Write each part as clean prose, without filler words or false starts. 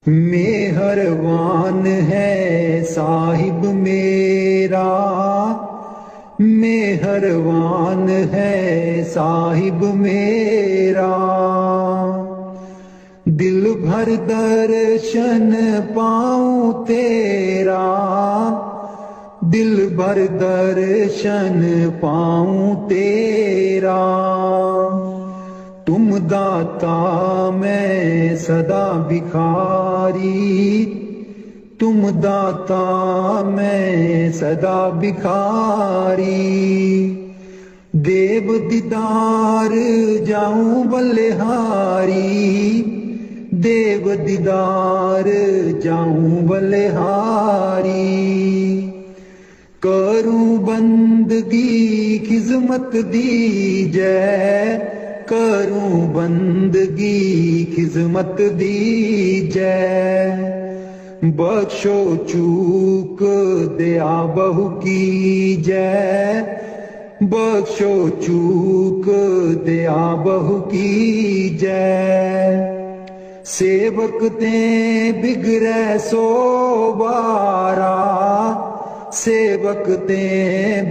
मेहरबान है साहिब मेरा, मेहरबान है साहिब मेरा। दिल भर दर्शन पाऊं तेरा, दिल भर दर्शन पाऊं तेरा। तुम दाता मैं सदा भिखारी, तुम दाता मैं सदा भिखारी। देव दीदार जाऊं बलिहारी, देव दीदार जाऊं बलिहारी। करूं बंदगी खिजमत दीजै, करूं बंदगी खिजमत दीजै। बख्शो चूक दया बहु कीजै, बख्शो चूक दया बहु कीजै। सेवक ते बिगड़ै सो बारा, सेवक ते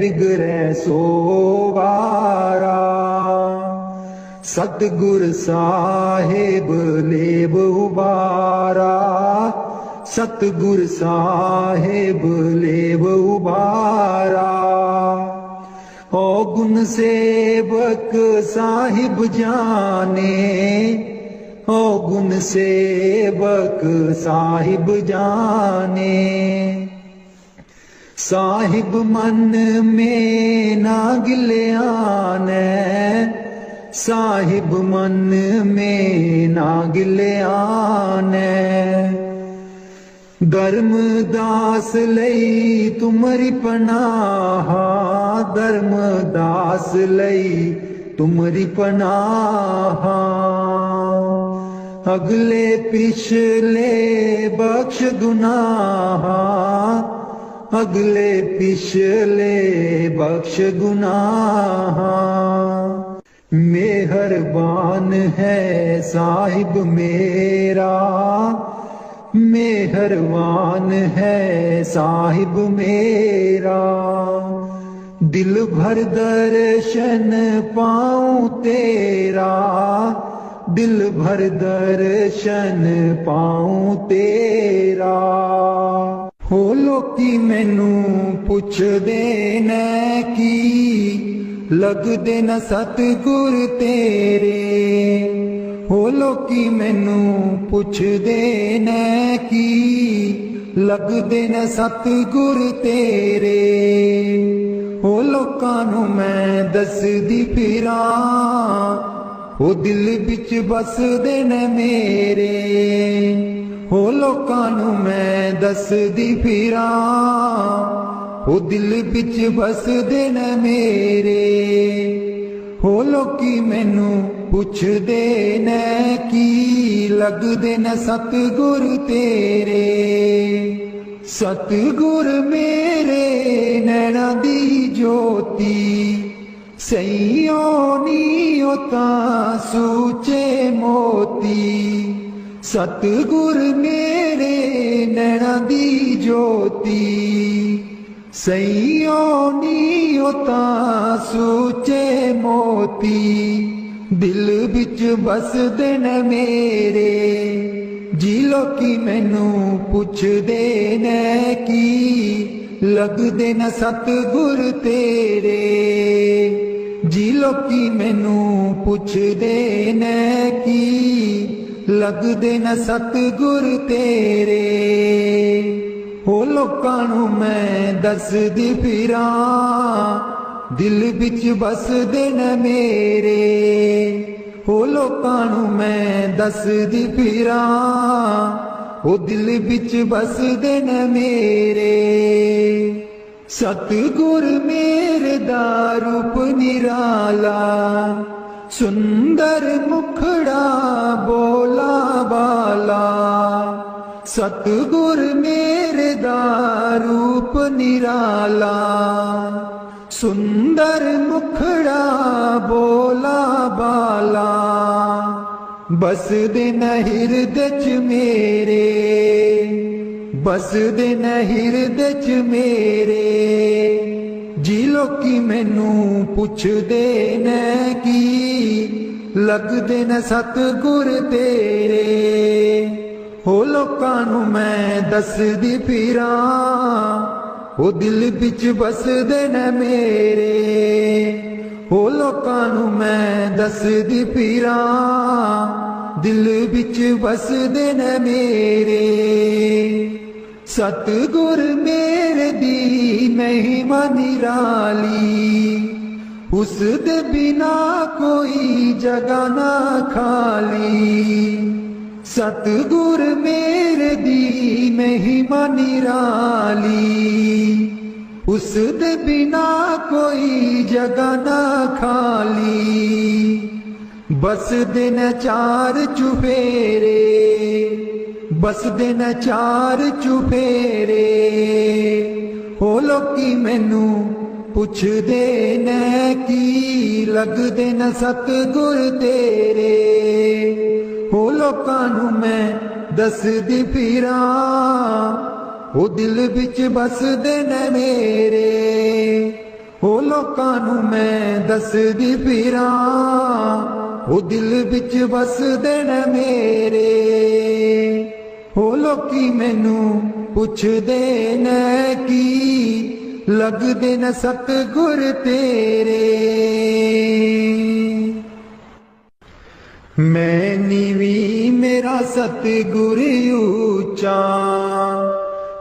बिगड़ै सो बारा। सतगुर साहिब लेब उबारा, सतगुर साहिब लेब उबारा। ओ गुण सेवक साहिब जाने, ओ गुण सेवक साहिब जाने। साहिब मन में ना गिल्याने, साहिब मन में ना गिल्याने। धर्मदास लई तुमरी पनाह, धर्मदास लई तुमरी पनाह। अगले पिछले बख्श गुनाह, अगले पिछले बख्श गुनाह। मेहरबान है साहिब मेरा, मेहरबान है साहिब मेरा। दिल भर दर्शन पाऊं तेरा, दिल भर दर्शन पाऊं तेरा। हो लोकी मैनू पुछदे ने की, लगदे न सतगुर तेरे। हो लोकी मैनू पुछदे ने की, लगदे न सतगुर तेरे। हो लोकां नू मैं दसदी फिरां, हो दिल बिच बसदे न मेरे। हो लोकां नू मैं दसदी फिरां, हो दिल बिच बसदे न मेरे। हो लोकी मैनू पुछदे ने की, लगदे न सतगुर तेरे। सतगुर मेरे नैना दी ज्योति, सईयों नीओ तां सूचे मोती। सतगुर मेरे नैना दी ज्योति, सईयों नीओ तां सूचे मोती। दिल बिच बसदे न मेरे, जी लोकी मैनू पुछदे ने की, लगदे न सतगुर तेरे। जी लोकी मैनू पुछदे ने की, लगदे न सतगुर तेरे। हो लोकां नू मैं दसदी फिरां, दिल बिच बसदे न मेरे। हो लोकां नू मैं दसदी फिरां, हो दिल बिच बसदे न मेरे। सतगुर मेरे दा रूप निराला, सुंदर मुखड़ा बोला बाला। सतगुर मेरे दा रूप निराला, सुंदर मुखड़ा बोला बाला। बसदे न हिरदे च मेरे, बसदे न हिरदे च मेरे। जी लोकी मैनू पुछदे ने की, लगदे न सतगुर तेरे। हो लोकां नू मैं दसदी फिरां, ओ दिल बिच बसदे न मेरे। हो लोकां नू मैं दसदी फिरां, दिल बिच बसदे न मेरे। सतगुर मेरे दी महिमा निराली, उस दे बिना कोई जगह ना खाली। सतगुर मेरे दी महिमा निराली, उस दे बिना कोई जगह ना खाली। बसदे न चार चुफेरे, बसदे न चार चुफेरे। हो लोकी मैनू पुछदे ने की, लगदे न सतगुर तेरे। हो लोकां नू मैं दसदी फिरां, ओ दिल बिच बसदे न मेरे। हो लोकां नू मैं दसदी फिरां, ओ दिल बिच बसदे न मेरे। हो लोकी मैनू पुछदे ने की, लगदे न सतगुर तेरे। मैं नीवी मेरा सतगुर ऊंचा,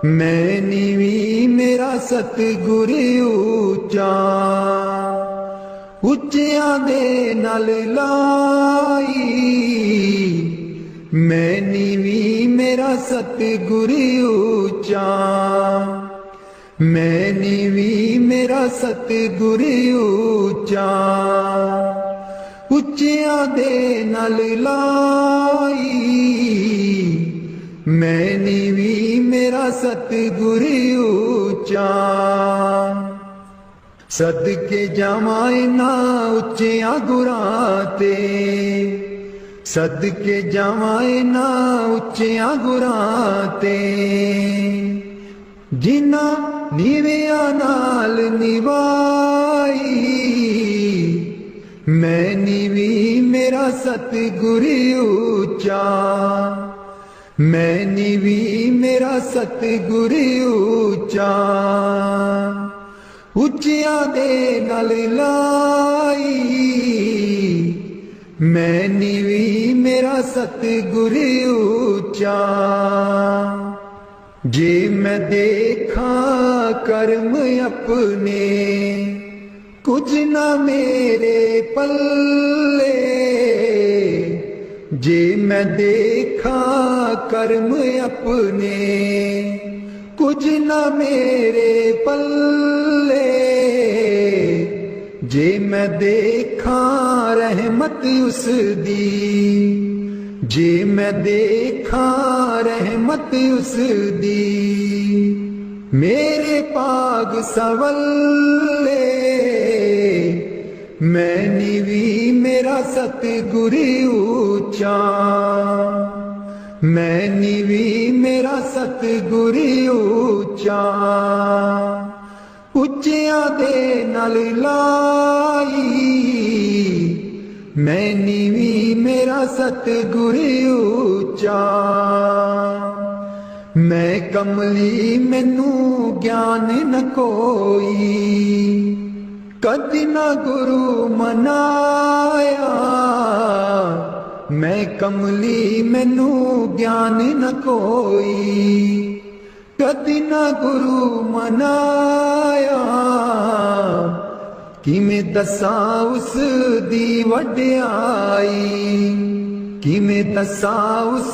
मैं नीवी मेरा सतगुर ऊंचा। उच्चियां दे नाल लाई, मैं नीवी मेरा सतगुर ऊंचा। मैं नीवी मेरा सतगुर ऊंचा। उच्चियां दे नाल लाई, मैं नीवी मेरा सतगुर ऊंचा। सदके जावां इन्हां उच्चियां गुरां ते, सदके जावां इन्हां उच्चियां गुरां ते। जिन्हां नीवियां नाल निभाई, मैं नीवी मेरा सतगुर ऊंचा। मैं नीवी मेरा सतगुर ऊंचा। उच्चियां दे नाल लाई, मैं नीवी मेरा सतगुर ऊंचा। जे मैं देखा कर्म अपने, कुछ ना मेरे पल्ले। जे मैं देखा कर्म अपने, कुछ ना मेरे पल्ले। जे मैं देखा रहमत उस दी, जे मैं देखा रहमत उस दी। मेरे पाग सवल्ले, मैं नीवी मेरा सतगुर ऊंचा। मैं नीवी मेरा सतगुर ऊंचा। उच्चियां दे नाल लाई, मैं नीवी मेरा सतगुर ऊंचा। मैं कमली मैनू ज्ञान न कोई, कदी ना गुरु मनाया। मैं कमली मैनू ज्ञान न कोई, कदी ना गुरु मनाया। किमें दसां उस दी वड्याई, किमें दसां उस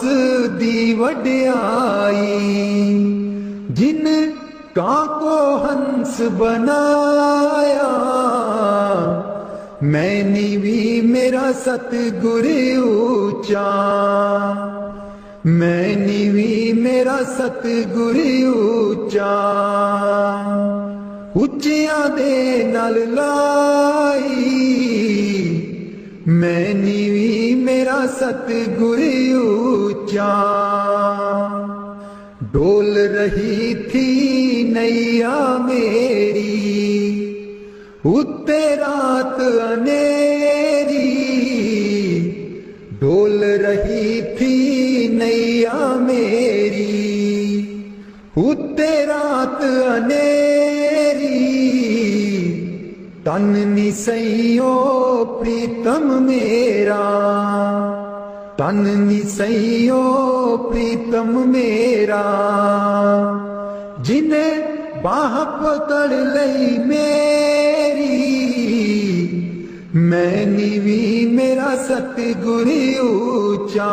दी वड्याई। जिन कां को हंस बनाया, मैं नीवी मेरा सतगुर ऊंचा। मैं नीवी मेरा सतगुर ऊंचा। उच्चियां दे नाल लाई, मैं नीवी मेरा सतगुर ऊंचा। डोल रही थी नैया मेरी उत्ते रात अनेरी। डोल रही थी नैया मेरी उत्ते रात अनेरी। तन निसैयो प्रीतम मेरा, तन निसैयो प्रीतम मेरा। जिन्हें बाह पकड़ लई मेरी, मैं नीवी मेरा सतगुर ऊंचा।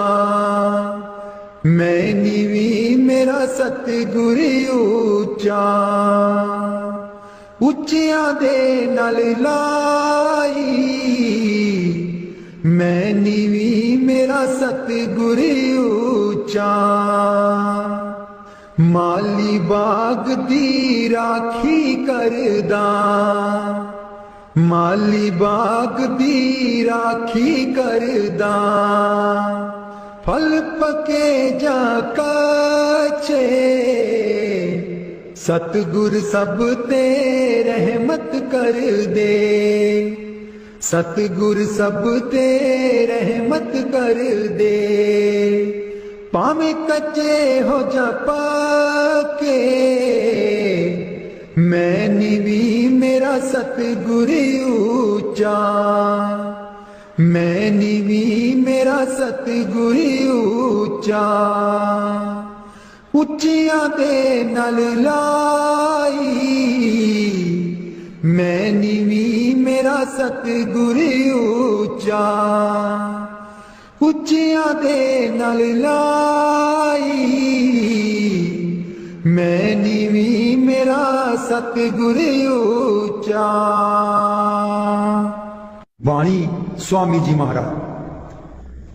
मैं नीवी मेरा सतगुर ऊंचा। उच्चियां दे नाल लाई, मैं नीवी मेरा सतगुर ऊंचा। माली बाग दी राखी करदा, माली बाग दी राखी करदा। फल पके जा कच्चे, सतगुर सब ते रहमत कर दे। सतगुर सब ते रहमत कर दे। भावें कच्चे हो जा पक्के, मैं नीवी मेरा सतगुर ऊंचा। मैं नीवी मेरा सतगुर ऊंचा। उच्चियां दे नाल लाई, मैं नीवी मेरा सतगुर ऊंचा। उच्चियां दे नाल लाई, मैं नीवी मेरा सतगुर ऊंचा। वाणी स्वामी जी महाराज।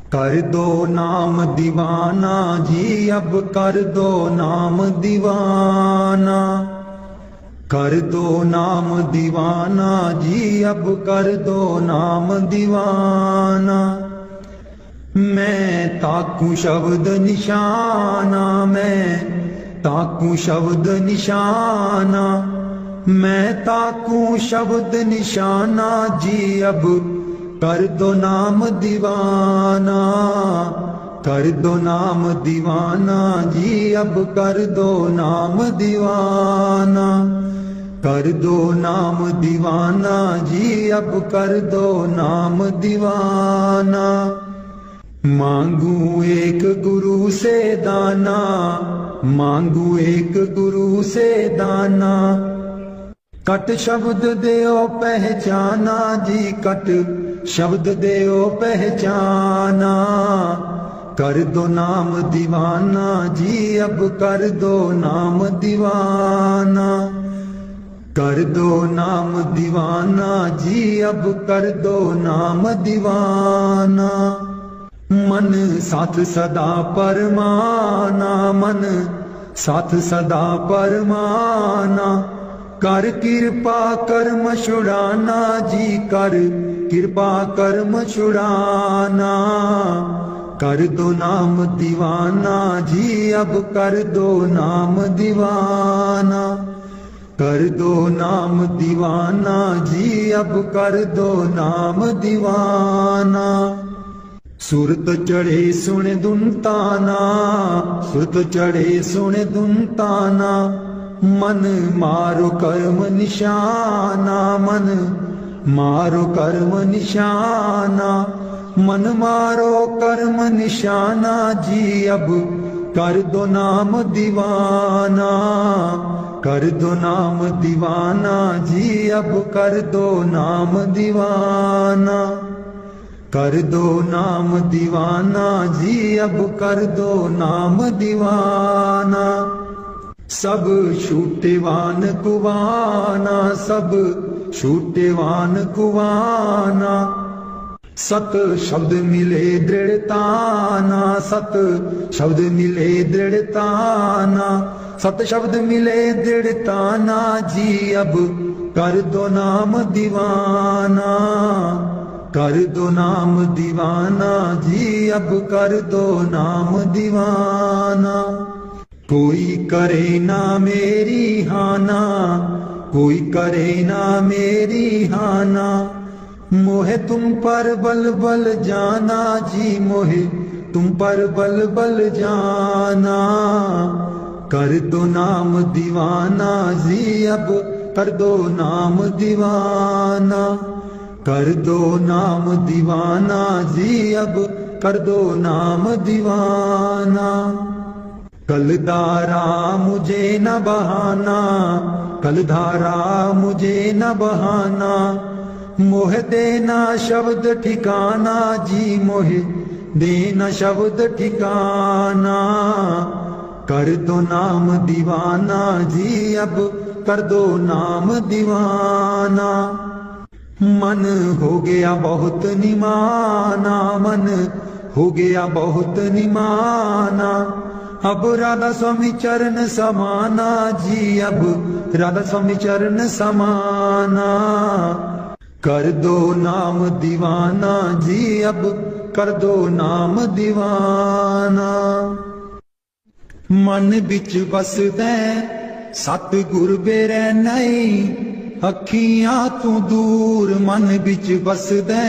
कर दो नाम दीवाना जी, अब कर दो नाम दीवाना। कर दो नाम दीवाना जी, अब कर दो नाम दीवाना। मैं ताकू शब्द निशाना, मैं ताकू शब्द निशाना। मैं ताकू शब्द निशाना जी, अब कर दो नाम दीवाना। कर दो नाम दीवाना जी, अब कर दो नाम दीवाना। कर दो नाम दीवाना जी, अब कर दो नाम दीवाना। मांगू एक गुरु से दाना, मांगू एक गुरु से दाना। कट शब्द देओ पहचाना जी, कट शब्द देओ पहचाना। कर दो नाम दीवाना जी, अब कर दो नाम दीवाना। कर दो नाम दीवाना जी, अब कर दो नाम दीवाना। मन साथ सदा परमाना, मन साथ सदा परमाना। कर कृपा कर्म छुड़ाना जी, कर कृपा कर्म छुड़ाना। कर दो नाम दीवाना जी, अब कर दो नाम दीवाना। कर दो नाम दीवाना जी, अब कर दो नाम दीवाना। सुरत चढ़े सुन दुनताना, सुरत चढ़े सुन दुनताना। मन मारो कर्म निशाना, मन मारो कर्म निशाना। मन मारो कर्म निशाना जी, अब कर दो नाम दीवाना। कर दो नाम दीवाना जी, अब कर दो नाम दीवाना। कर दो नाम दीवाना जी, अब कर दो नाम दीवाना। सब छूटेवान कुवाना, सब छूटेवान कुवाना। सत शब्द मिले दृढ़ताना, सत शब्द मिले दृढ़ताना। सत शब्द मिले दृढ़ताना जी, अब कर दो नाम दीवाना। कर दो नाम दीवाना जी, अब कर दो नाम दीवाना। कोई करे ना मेरी हाना, कोई करे ना मेरी हाना। मोहे तुम पर बल बल जाना जी, मोहे तुम पर बल बल जाना। कर दो नाम दीवाना जी, अब कर दो नाम दीवाना। कर दो नाम दीवाना जी, अब कर दो नाम दीवाना। कलधारा मुझे न बहाना, कलधारा मुझे न बहाना। मोह देना शब्द ठिकाना जी, मोह देना शब्द ठिकाना। कर दो नाम दीवाना जी, अब कर दो नाम दीवाना। मन हो गया बहुत निमाना, मन हो गया बहुत निमाना। अब राधा स्वामी चरण समाना जी, अब राधा स्वामी चरण समाना। कर दो नाम दीवाना जी, अब कर दो नाम दीवाना। मन बिच बसदा सतगुर बेरै नहीं, अखियां तू दूर मन बिच बसदा।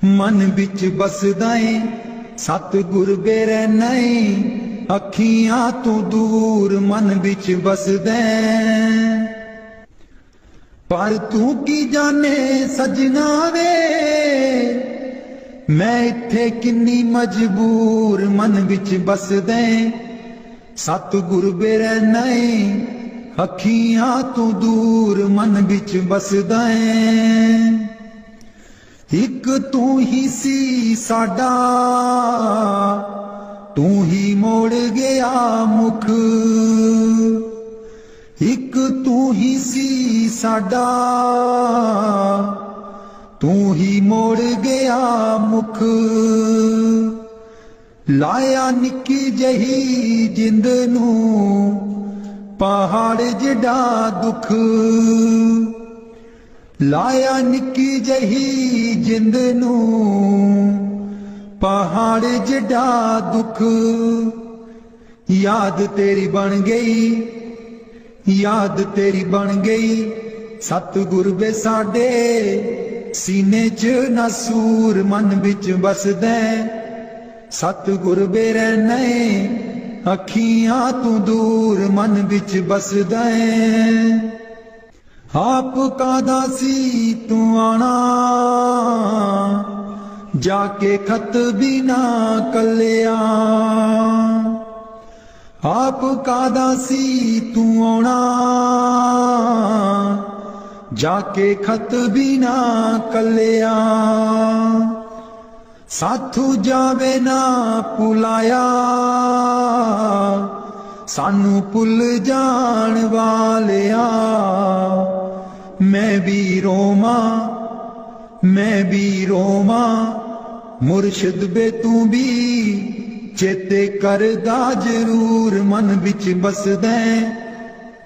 मन बिच बसदा सतगुर बेरै नहीं, अखियां तू दूर मन बिच बसदा। पर तू की जाने सजना वे, मैं इत्थे किन्नी मजबूर मन बिच बसदा। सतगुर बेरै नहीं, अखियां तू दूर मन बिच बसदा। एक तू ही सी साडा, तू ही मोड़ गया मुख। एक तू ही सी साडा, तू ही मोड़ गया मुख। लाया निक्की जही जिंद नू पहाड़ जिडा दुख। लाया निक्की जही जिंद नू पहाड़ जिडा दुख। याद तेरी बन गई, याद तेरी बन गई सतगुर वे साडे। सीने च नसूर मन बिच बसदा। सतगुर बेरै नहीं, अखियां तू दूर मन बिच बसदा। आप कादा सी तू आना, जाके खत भी ना कलिया। आप कादा सी तू आना, जाके खत भी ना कलिया। साथू जावे ना पुलाया, सानू पुल जान वालिया। मैं भी रोमा, मैं भी रोमा, मुर्शिद बे तू भी चेते करदा जरूर मन बिच बसदा।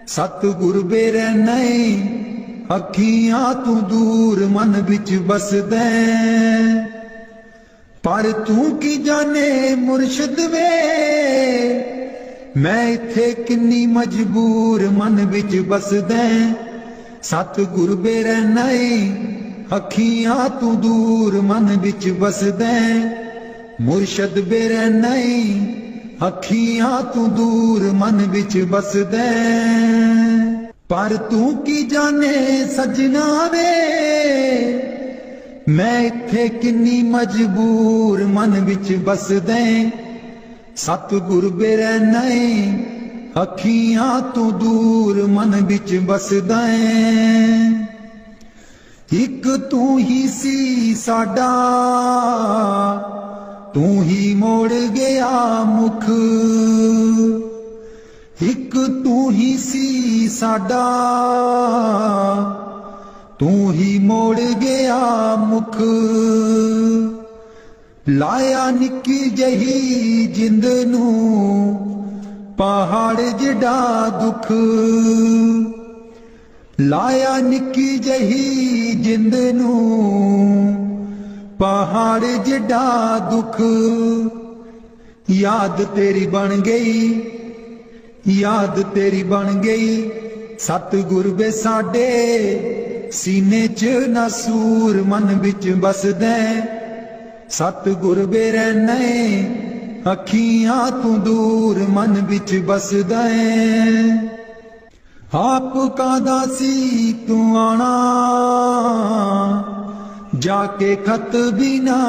सतगुर बेरै नहीं, अखियां तू दूर मन बिच बसदा। पर तू की जाने मुर्शिद वे, मैं इत्थे किन्नी मजबूर मन बिच बसदा। सतगुर बेरै नहीं, अखियां तू दूर मन बिच बसदा। मुर्शिद बेरै नहीं, अखियां तू दूर मन बिच बसदा। पर तू की जाने सजना वे, मैं इत्थे किन्नी मजबूर मन बिच बसदा। सतगुर बेरै नहीं, अखियां तू दूर मन बिच बसदा। एक तू ही सी साडा, तू ही मोड़ गया मुख। एक तू ही सी साडा, तू ही मोड़ गया मुख। लाया निक्की जही जिंद नू पहाड़ जिडा दुख। लाया निक्की जही जिंद नू पहाड़ जिड्डा दुख, याद तेरी बन गई, याद तेरी बन गई। सतगुर वे साडे सीने च नसूर मन विच बसदे, सतगुर वे रहने अखियां तू दूर मन विच बसदे। आप कादा सी तू आना जाके खत भी ना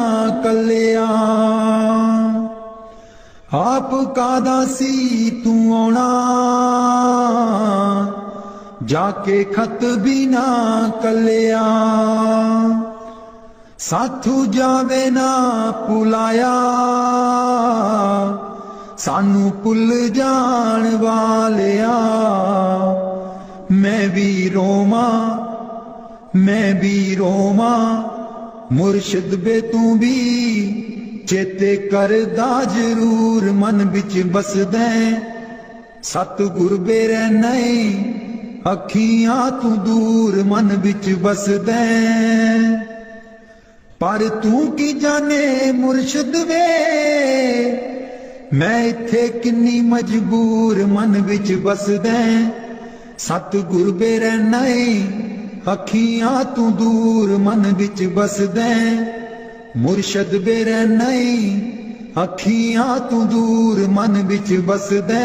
कलिया, आप कादा सी तू आना जाके खत भी ना कलिया। साथू जावे ना पुलाया सानू पुल जान वालिया। मैं भी रोमा, मैं भी रोमा मुर्शिद बे तू भी चेते करदा जरूर मन बिच बसदे। सतगुर बे रहने अखियां तू दूर मन बिच बसदे। पर तू की जाने मुर्शिद वे मैं इत्थे किन्नी मजबूर मन विच बसदे। सतगुर बे रहने अखियां तू दूर मन विच बसदे। मुर्शिद बे रहने अखियां तू दूर मन विच बसदे।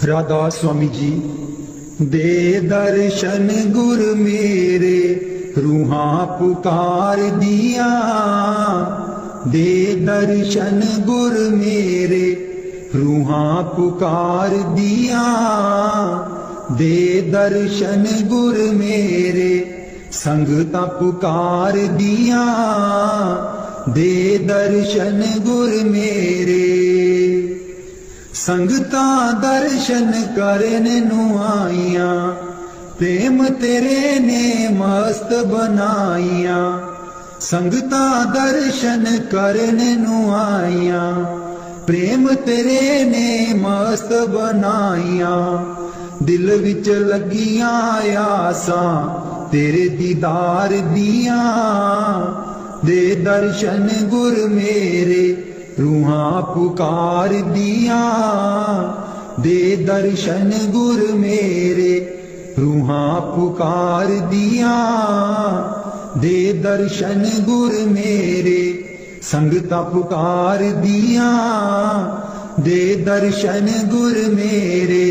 राधा स्वामी जी दे दर्शन गुर मेरे रूहां पुकार दिया। दे दर्शन गुर मेरे रूहां पुकार दिया। दे दर्शन गुर मेरे संगतां पुकार दिया। दे दर्शन गुर मेरे संगतां दर्शन करन नू आईया। प्रेम तेरे ने मस्त बनाईया। संगतां दर्शन करन नू आईया। प्रेम तेरे ने मस्त बनाईया। दिल विच लगियां आसां तेरे दीदार दिया। दे दर्शन गुर मेरे रूहां पुकार दिया। दे दर्शन गुर मेरे रूहां पुकार दिया। दे दर्शन गुर मेरे संगतां पुकार दिया। दे दर्शन गुर मेरे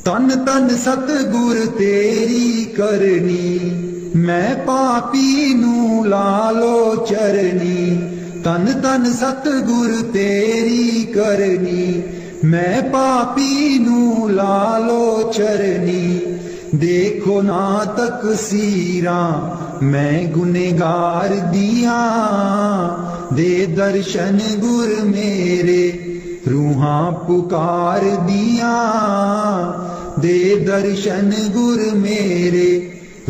तन तन सतगुर तेरी करनी। मैं पापी नू लालो चरनी। तन तन सतगुर तेरी करनी। मैं पापी नू लालो चरनी। देखो ना तकसीरा मैं गुनेगार दिया। दे दर्शन गुर मेरे रूहां पुकार दिया। दे दर्शन गुर मेरे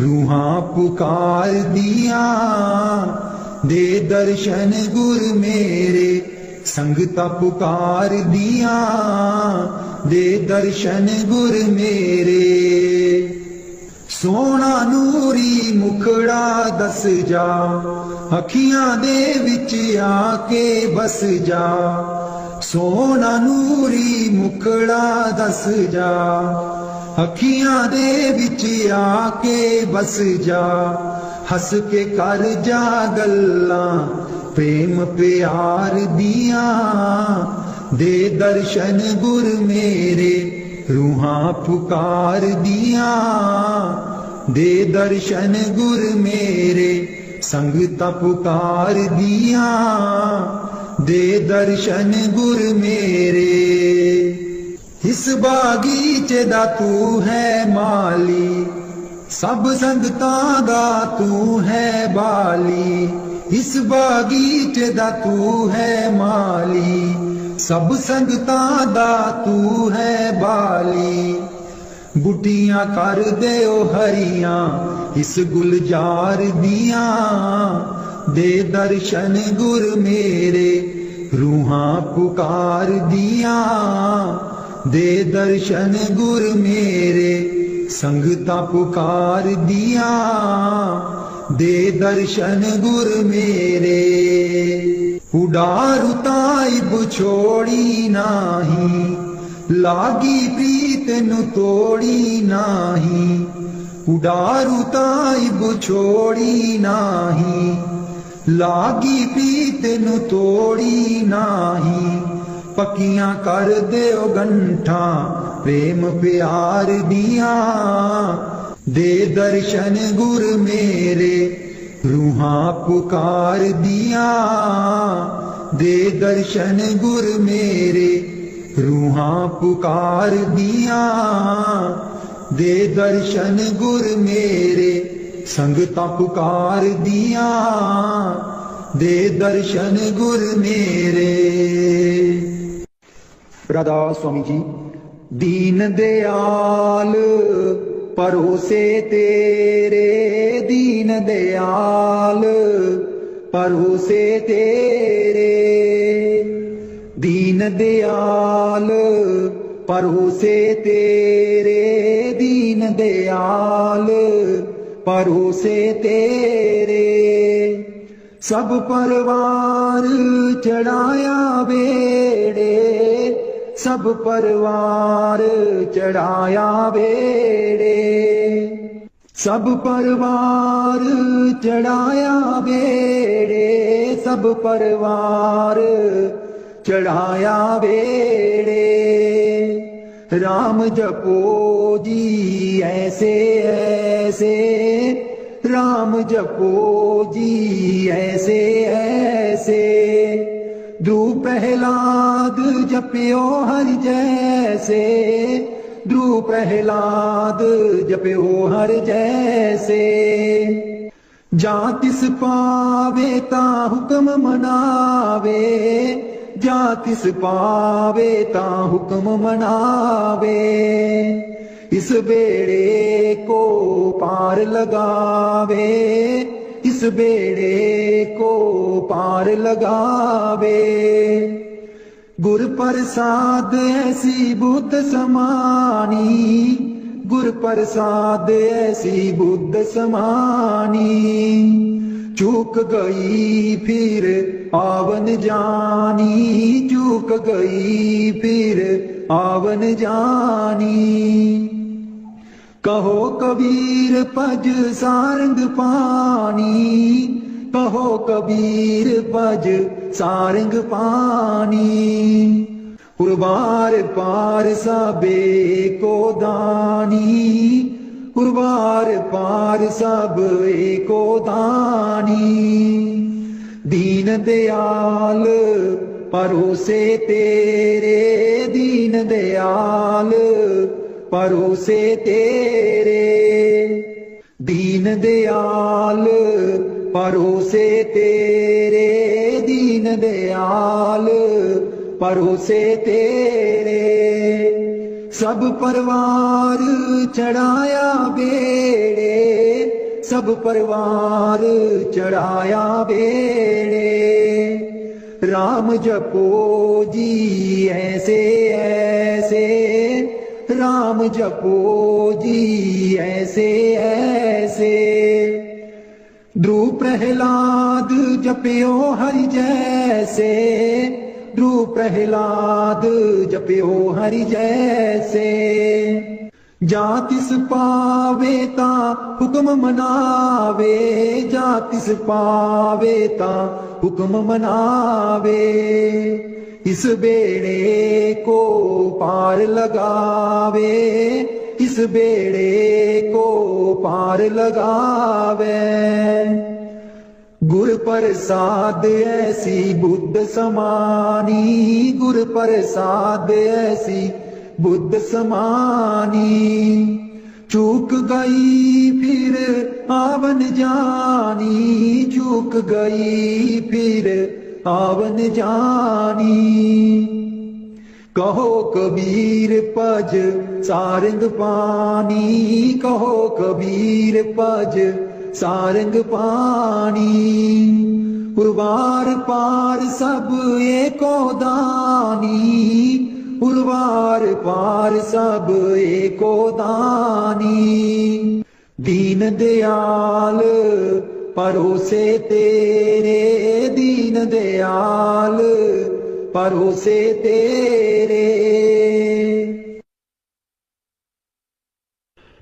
रूहां पुकार दिया। दे दर्शन गुर मेरे संगतां पुकार दिया। दे दर्शन गुर मेरे सोना नूरी मुखड़ा दस जा। अखियां दे विच आके बस जा। सोना नूरी मुखड़ा दस जा। अखियां दे विच आके बस जा। हस के कर जा गल्लां प्रेम प्यार दिया। दे दर्शन गुर मेरे रूहां पुकार दिया। दे दर्शन गुर मेरे संगतां पुकार दिया, दे दर्शन गुर मेरे। इस बागीचे दा तू है माली, सब संगतां दा तू है बाली। इस बागीचे दा तू है माली, सब संगतां दा तू है बाली। बुटियां कर दे ओ हरियां इस गुलजार दिया, दे दर्शन गुर मेरे रूहां पुकार दिया, दे दर्शन गुर मेरे संगतां पुकार दिया, दे दर्शन गुर मेरे। उडारू ताइब छोड़ी नाही, लागी प्रीत नु तोड़ी नाही। उडारू ताइब छोड़ी नाही, लागी प्रीत नु तोड़ी नाही। पक्कियां कर देओ गंठा प्रेम प्यार दिया, दे दर्शन गुर मेरे रूहां पुकार दिया, दे दर्शन गुर मेरे रूहां पुकार दिया, दे दर्शन गुर मेरे संगतां पुकार दिया, दे दर्शन गुर मेरे। राधा स्वामी जी। दीन दयाल परोसे तेरे, दीन दयाल परोसे तेरे, दीन दयाल परोसे तेरे, दीन दयाल परोसे तेरे। सब परवार चढ़ाया बेड़े, सब परवार चढ़ाया बेड़े, सब परवार चढ़ाया बेड़े, सब परवार चढ़ाया बेड़े। राम जपो जी ऐसे ऐसे, राम जपो जी ऐसे ऐसे। ध्रुव प्रहलाद जप्यो हर जैसे, ध्रुव प्रहलाद जप्यो हर जैसे। जा तिस पावे ता हुक्म मनावे, जा तिस पावे ता हुक्म मनावे। इस बेड़े को पार लगावे, इस बेड़े को पार लगावे। गुर प्रसाद ऐसी बुद्ध समानी, गुर प्रसाद ऐसी बुद्ध समानी। चूक गई फिर आवन जानी, चूक गई फिर आवन जानी। कहो कबीर पज सारंग पानी, कहो कबीर पज सारंग पानी। उर्वार पार सबे को दानी, उर्वार पार सब एको दानी। दीन दयाल परोसे तेरे, दीन दयाल परोसे तेरे। दीन दयाल परोसे तेरे, दीन दयाल परोसे तेरे। सब परवार चढ़ाया बेड़े, सब परवार चढ़ाया बेड़े। राम जपो जी ऐसे ऐसे, राम जपो जी ऐसे ऐसे। ध्रुव प्रहलाद जप्यो हरि जैसे, ध्रुव प्रहलाद जप्यो हरि जैसे। जा तिस पावे ता हुक्म मनावे, जा तिस पावे ता हुक्म मनावे। इस बेड़े को पार लगावे, इस बेड़े को पार लगावे। गुर प्रसाद ऐसी बुद्ध समानी, गुर प्रसाद ऐसी बुद्ध समानी। चूक गई फिर आवन जानी, चूक गई फिर आवन जानी। कहो कबीर पज सारंग पानी, कहो कबीर पज सारंग पानी। उर्वार पार सब एको दानी, उर्वार पार सब एको दानी। दीन दयाल परोसे तेरे, दीन दयाल परोसे तेरे।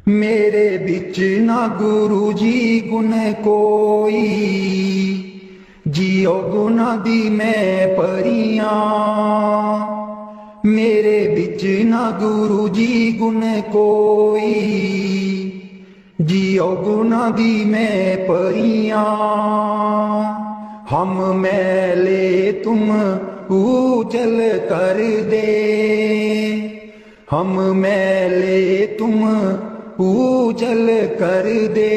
मेरे बिच ना गुरु जी गुण कोई, जियो गुना दी मैं परियां। मेरे बिच ना गुरु जी गुण कोई, जियो गुना दी मैं परियां। हम मैले तुम उजल कर दे, हम मैले तुम उजल कर दे।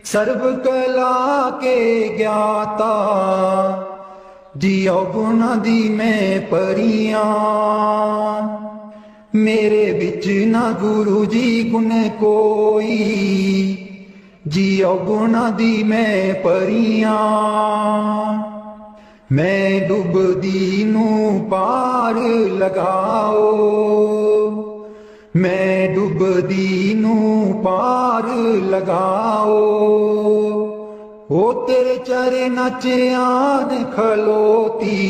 सर्व कला के ज्ञाता, जियो गुना दी मैं परियां। मेरे बिच ना गुरु जी गुण कोई, जियो गुना दी मैं परियां। मैं डुबदी नू पार लगाओ, मैं डुबदी नू पार लगाओ। ओ तेरे चरण च आन खलोती,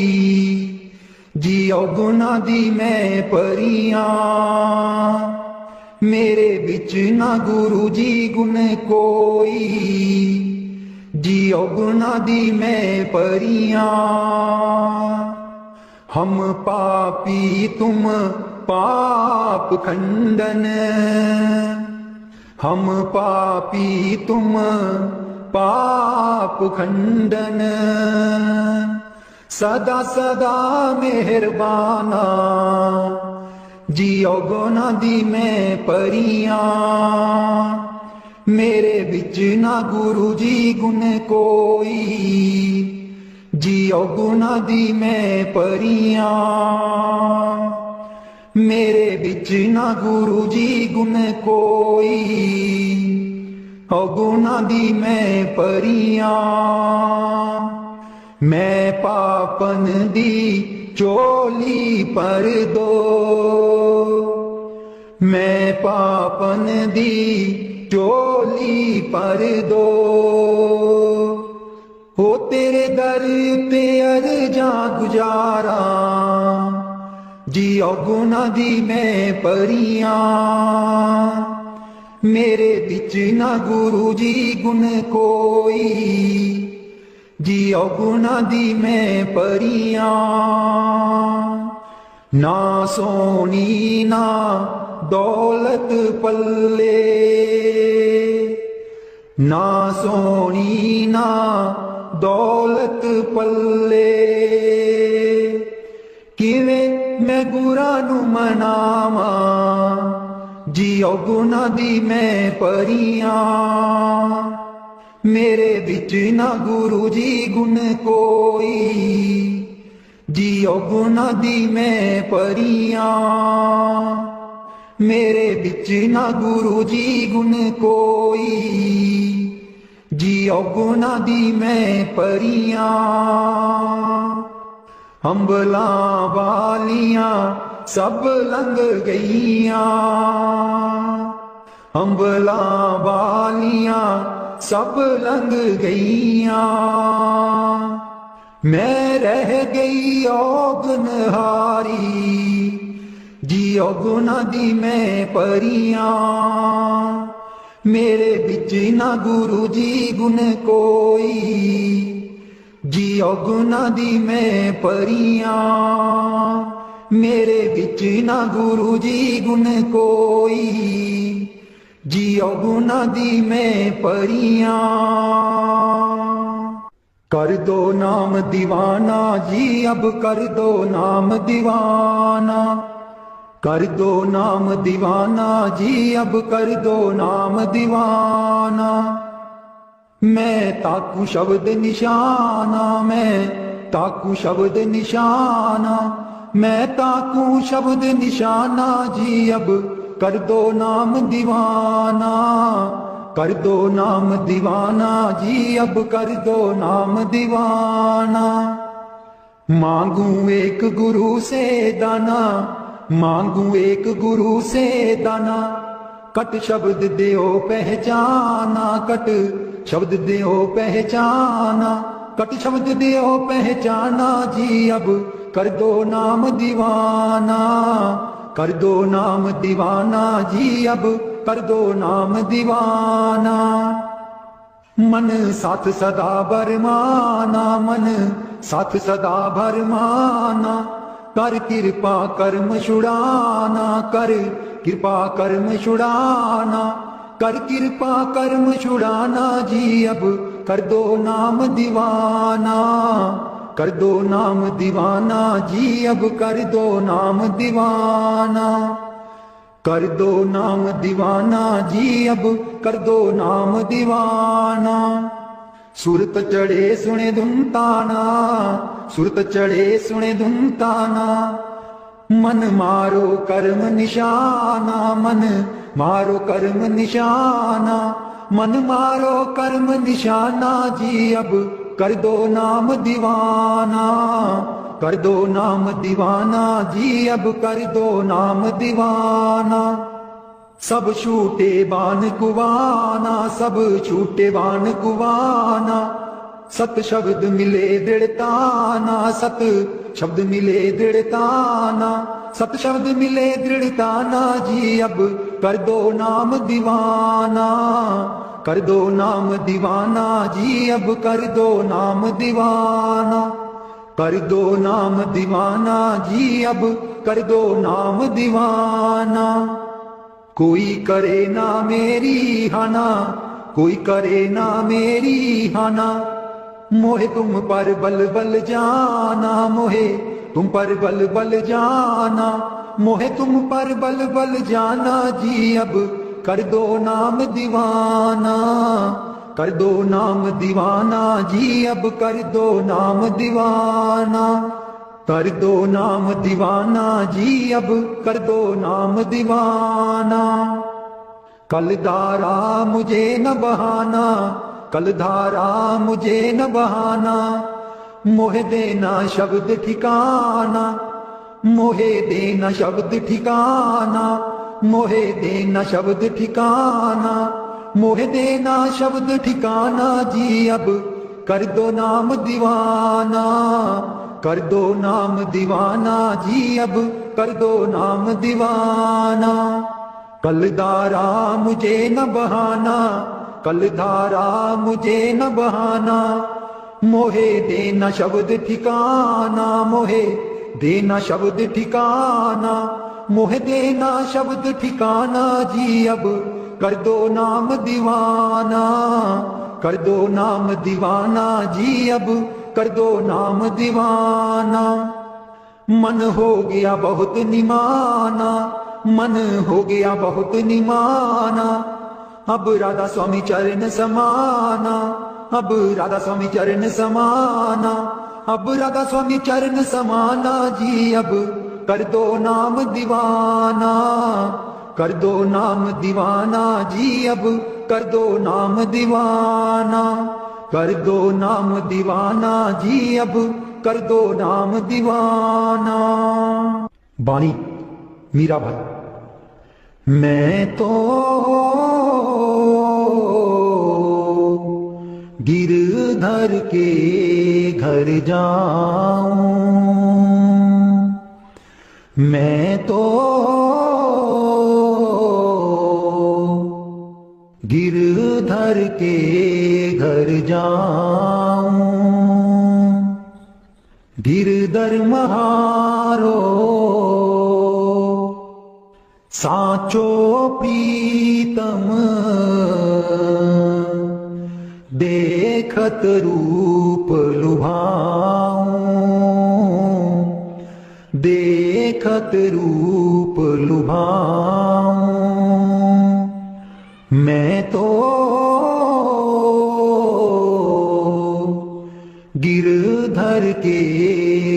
जियो गुना दी मैं परियां। मेरे बिच ना गुरु जी गुण कोई, जियो गुना दी मैं परियां। हम पापी तुम पाप खंडन, हम पापी तुम पाप खंडन। सदा सदा मेहरबाना, जियो गुना दी मैं परियां। मेरे बिच ना गुरु जी गुण कोई, जियो गुना दी मैं परियां। मेरे बिच ना गुरु जी गुण कोई, ओ गुना दी मैं परियां। मैं पापन दी चोली पर दो, मैं पापन दी चोली पर दो। हो तेरे दर पे अर्जा गुजारा, जियो गुना दी मैं परियां। मेरे बिच ना गुरु जी गुण कोई, जियो गुना दी मैं परियां। ना सोनी ना दौलत पल्ले, ना सोनी ना दौलत पल्ले। किवें मैं गुरा नू मनावा, जियो गुना दी मैं परियां। मेरे बिच ना गुरु जी गुण कोई, जियो गुना दी मैं परियां। मेरे बिच ना गुरु जी गुण कोई, जियो गुना दी मैं परियां। अंबला वालियां सब लंघ गईयां, अंबला वालियां सब लंघ गईयां। मैं रह गई औगनहारी, जियो गुना दी मैं परियां। मेरे बिच ना गुरु जी गुण कोई, जियो गुना दी मैं परियां। मेरे बिच ना गुरु जी गुण कोई, जियो गुना दी मैं परियां। कर दो नाम दीवाना जी अब कर दो नाम दीवाना, कर दो नाम दीवाना जी अब कर दो नाम दीवाना। मैं ताकू शब्द निशाना, मैं ताकू शब्द निशाना, मैं ताकू शब्द निशाना जी अब कर दो नाम दीवाना, कर दो नाम दीवाना जी अब कर दो नाम दीवाना। मांगू एक गुरु से दाना, मांगू एक गुरु से दाना, कट शब्द देओ पहचाना, कट शब्द देओ पहचाना, कट शब्द देओ पहचाना जी अब कर दो नाम दीवाना, कर दो नाम दीवाना जी अब कर दो नाम दीवाना। मन साथ सदा बरमाना, मन साथ सदा भरमाना, कर कृपा कर्म छुड़ाना, कर कृपा कर्म छुड़ाना, कर कृपा कर्म छुड़ाना जी अब कर दो नाम दीवाना, कर दो नाम दीवाना जी अब कर दो नाम दीवाना, कर दो नाम दीवाना जी अब कर दो नाम दीवाना। सुरत चढ़े सुने धुन ताना, सुरत चढ़े सुने धुन ताना, मन मारो कर्म निशाना, मन मारो कर्म निशाना, मन मारो कर्म निशाना जी अब कर दो नाम दीवाना, कर दो नाम दीवाना जी अब कर दो नाम दीवाना। सब छूटे बान कुवाना, सब छूटे बान कुवाना, सत शब्द मिले दृढ़ताना, सत शब्द मिले दृढ़ताना, सत शब्द मिले दृढ़ताना जी अब कर दो नाम दीवाना, कर दो नाम दीवाना जी अब कर दो नाम दीवाना, कर दो नाम दीवाना जी अब कर दो नाम दीवाना। कोई करे ना मेरी हाना, कोई करे ना मेरी हाना, मोहे तुम पर बल बल जाना, मोहे तुम पर बल बल जाना, मोहे तुम पर बल बल जाना जी अब कर दो नाम दीवाना, कर दो नाम दीवाना जी अब कर दो नाम दीवाना, कर दो नाम दीवाना जी अब कर दो नाम दीवाना। कल धारा मुझे न बहाना, कल धारा मुझे न बहाना, मोहे देना शब्द ठिकाना, मोहे देना शब्द ठिकाना, मोहे देना शब्द ठिकाना, मोहे देना शब्द ठिकाना जी अब कर दो नाम दीवाना, कर दो नाम दीवाना जी अब कर दो नाम दीवाना। कल धारा मुझे न बहाना, कल धारा मुझे न बहाना, मोहे देना शब्द ठिकाना, मोहे देना शब्द ठिकाना, मोहे देना शब्द ठिकाना जी अब कर दो नाम दीवाना, कर दो नाम दीवाना जी अब कर दो नाम दीवाना। मन हो गया बहुत निमाना, मन हो गया बहुत निमाना, अब राधा स्वामी चरण समाना, अब राधा स्वामी चरण समाना, अब राधा स्वामी चरण समाना जी अब कर दो नाम दीवाना, कर दो नाम दीवाना जी अब कर दो नाम दीवाना, कर दो नाम दीवाना जी अब कर दो नाम दीवाना। बानी मीरा भाई। मैं तो गिरधर के घर जाऊं, मैं तो गिरधर के घर जाऊं, गिरधर महारो साचो प्रीतम देखत रूप लुभाऊं, देखत रूप लुभाऊं। मैं तो गिरधर के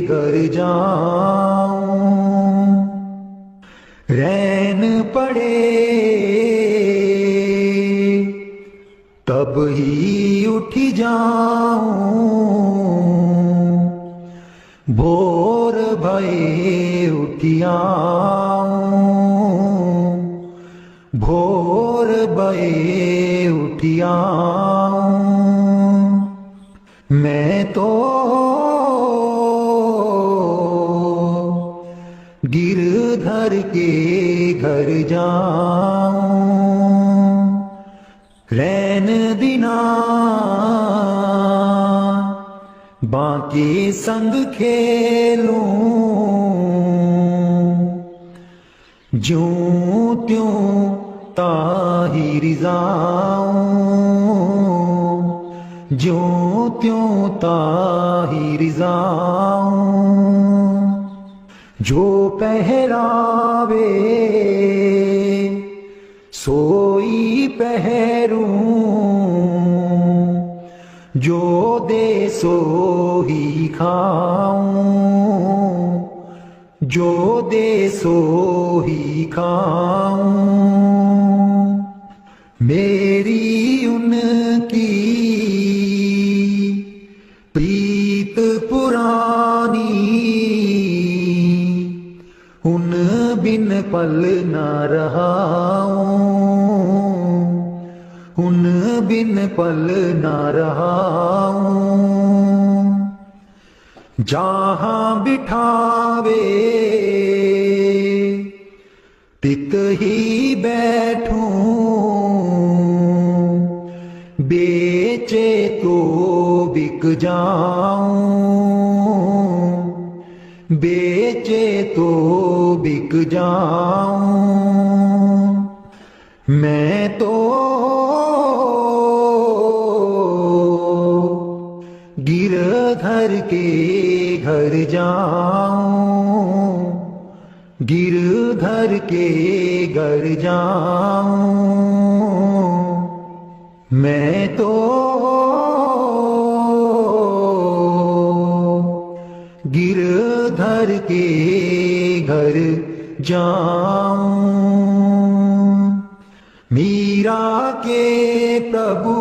घर जाऊं, रैन पड़े तब ही उठ जाऊं, भोर भये उठियाऊं, भोर भये उठियाऊं। मैं तो गिरधर के घर जाऊं, रैन दिना बाकी संग खेलूं, ज्यों त्यों ताहिर जाऊं, ज्यों त्यों ताहिर जाऊं। जो पहरावे सोई पहरूं, जो दे सो ही खाऊं, जो दे सो ही खाऊं। मेरी उनकी प्रीत पुरानी, उन बिन पल न रहाऊं, उन बिन पल न रहाऊं। जहां बिठावे तित ही बैठूं, बेचे तो बिक जाऊं, बेचे तो बिक जाऊं। मैं तो गिरधर के घर जाऊं, गिरधर के घर जाऊं। मैं तो गिरधर के घर जाऊं। मीरा के प्रभु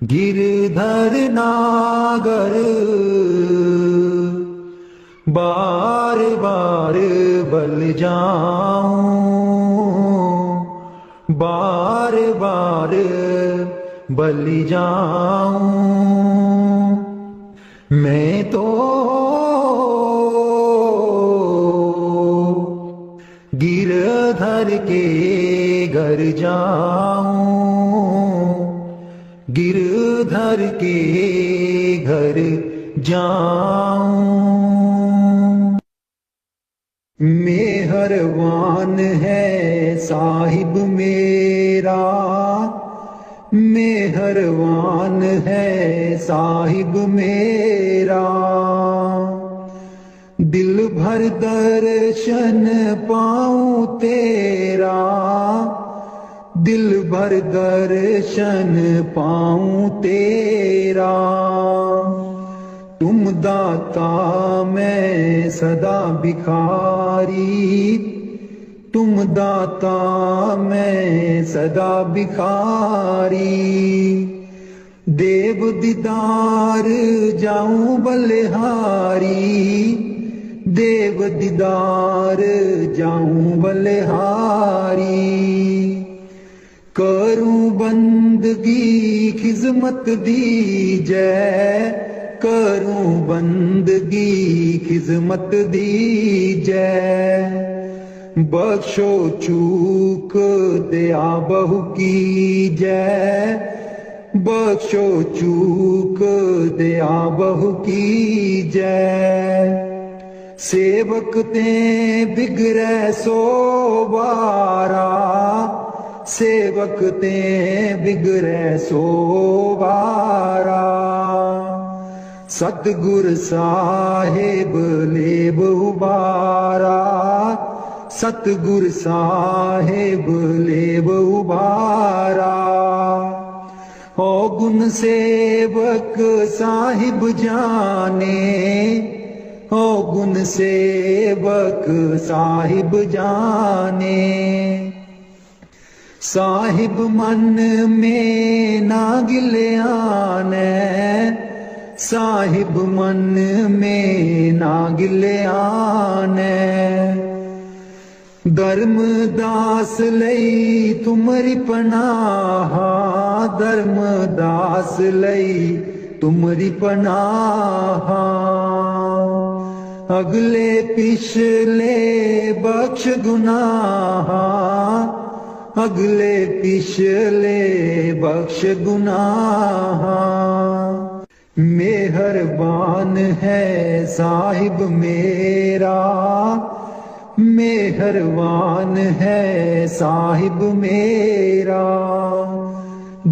गिरधर नागर, बार बार बल जाऊं, बार बार बल जाऊं। मैं तो गिरधर के घर जाऊं, गिरधर के घर जाऊं। मेहरबान है साहिब मेरा, मेहरबान है साहिब मेरा। दिल भर दर्शन पाऊं तेरा, दिल भर दर्शन पाऊं तेरा। तुम दाता मैं सदा भिखारी, तुम दाता मैं सदा भिखारी। देव दीदार जाऊं बलिहारी, देव दीदार जाऊं बलिहारी। करूं बंदगी खिजमत दीजै, करूं बंदगी खिजमत दीजै। बख्शो चूक दया बहु कीजै, बख्शो चूक दया बहु कीजै। सेवक ते बिगड़े सो बारा, सेवक ते बिगड़े सो बारा। सतगुर साहिब लेब उबारा, सतगुर साहिब लेब उबारा। ओ गुण सेवक साहिब जाने, ओ गुण सेवक साहिब जाने। साहिब मन में ना गिल्याने, साहिब मन में ना गिल्याने। धर्मदास लई तुमरी पनाह, धर्मदास लई तुमरी पनाह। अगले पिछले बख्श गुनाह, अगले पिछले बख्श गुनाह। मेहरबान है साहिब मेरा, मेहरबान है साहिब मेरा।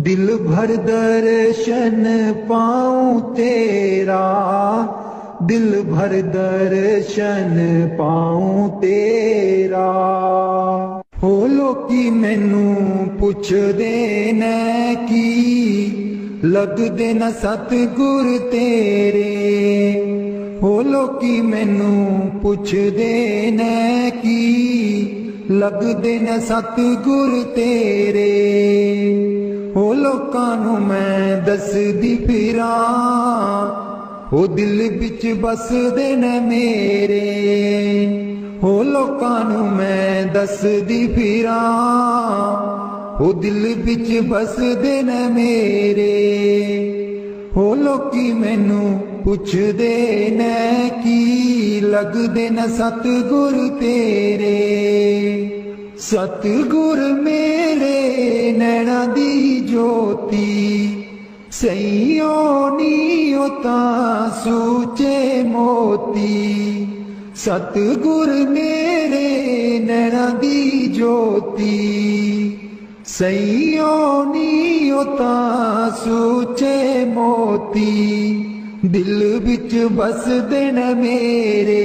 दिल भर दर्शन पाऊं तेरा, दिल भर दर्शन पाऊं तेरा। हो लोकी मैनू पुछदे ने की, लगदे न सतगुर तेरे। हो लोकी मैनू पुछदे ने की, लगदे न सतगुर तेरे। हो लोकां नू मैं दसदी फिरां, हो दिल बिच बसदे न मेरे। हो लोकां नू मैं दसदी फिरां, हो दिल बिच बसदे न मेरे। हो लोकी मैनू पुछदे ने की, लगदे न सतगुर तेरे। सतगुर मेरे नैना दी ज्योति, सईयो नीओ तां सूचे मोती। सतगुर मेरे नैना दी ज्योति, सईयो नीओ तां सूचे मोती। दिल बिच बसदे न मेरे,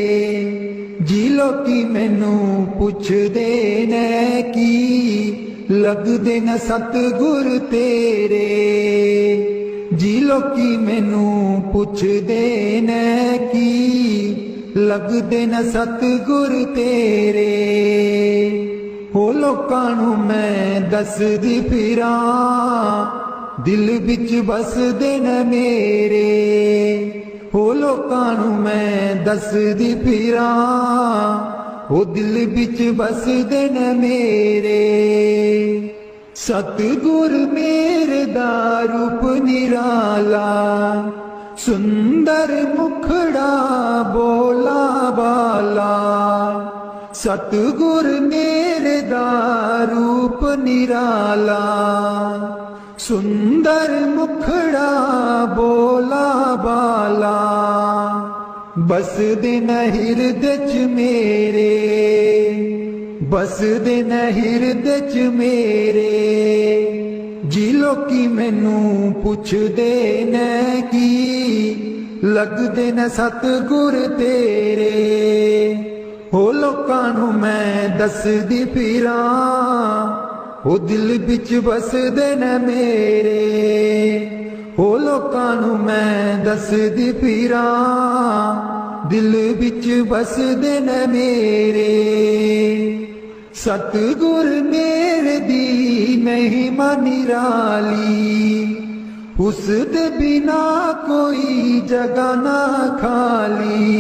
जी लोकी मैनू पुछदे ने की, लगदे न सतगुर तेरे। जी लोकी मैनू पुछदे ने की, लगदे न सतगुर तेरे। हो लोकां नू मैं दसदी फिरां, दिल बिच बसदे न मेरे। हो लोकां नू मैं दसदी फिरां, हो दिल बिच बसदे न मेरे। सतगुर मेरे दा रूप निराला, सुंदर मुखड़ा बोला बाला। सतगुर मेरे दा रूप निराला, सुंदर मुखड़ा बोला बाला। बसदे न हिरदे च मेरे, बसदे न हिरदे च मेरे। जी लोकी मैनू पुछदे ने की, लगदे न सतगुर तेरे। हो लोकां नू मैं दसदी फिरां, हो दिल बिच बसदे न मेरे। हो लोकां नू मैं दसदी फिरां, दिल बिच बसदे न मेरे। सतगुर मेरे दी महिमा निराली, उस दे बिना कोई जगह ना खाली।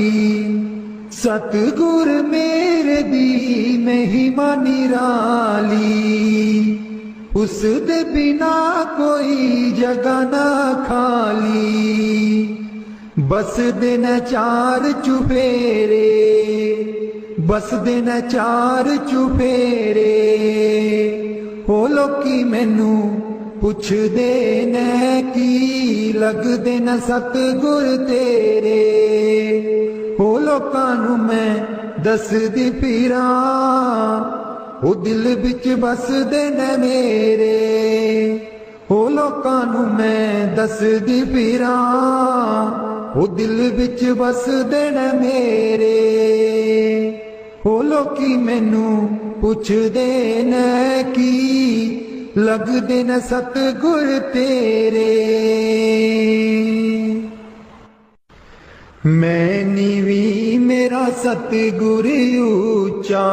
सतगुर मेरे दी महिमा निराली, उस दे बिना कोई जगह ना खाली। बसदे न चार चुफेरे, बसदे न चार चुफेरे। हो लोकी मैनू पुछदे ने की, लगदे न सतगुर तेरे। हो लोकां नूं मैं दसदी फिरां, ओ दिल विच बसदे ने मेरे। हो लोकां नूं मैं दसदी फिरां, ओ दिल विच बसदे ने मेरे। हो लोकी मैनू पुछदे ने की लगदे ने सतगुर तेरे। मैं नीवी मेरा सतगुर ऊंचा,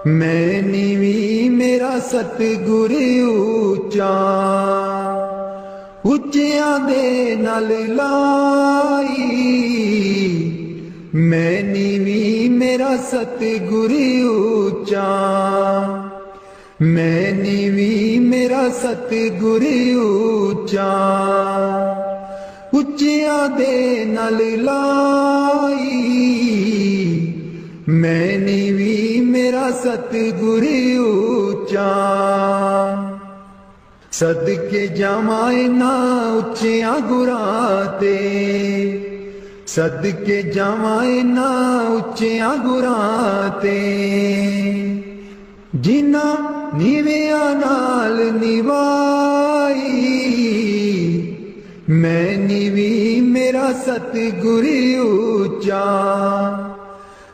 मैं नीवी मेरा सतगुर ऊंचा। उच्चियां दे नाल लाई, मैं नीवी मेरा सतगुर ऊंचा। मैं नीवी मेरा सतगुर ऊंचा। उच्चियां दे नाल लाई, मैं नीवी मेरा सतगुर ऊंचा। सदके जावां इन्हां उच्चियां गुरां ते, सदके जावां इन्हां उच्चियां गुरां ते। जिन्हां नीवियां नाल निवाई, मैं नीवी मेरा सतगुर ऊंचा।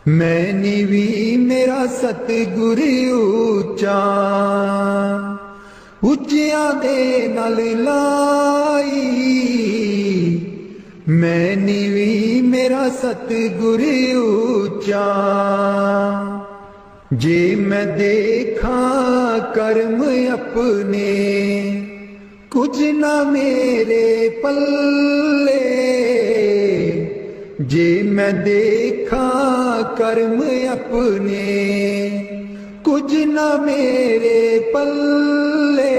मैं नीवी मेरा सतगुर ऊंचा। उच्चियां दे नाल लाई, मैं नीवी मेरा सतगुर ऊंचा। जे मैं देखा कर्म अपने, कुछ ना मेरे पल्ले। जे मैं देखा कर्म अपने, कुछ ना मेरे पल्ले।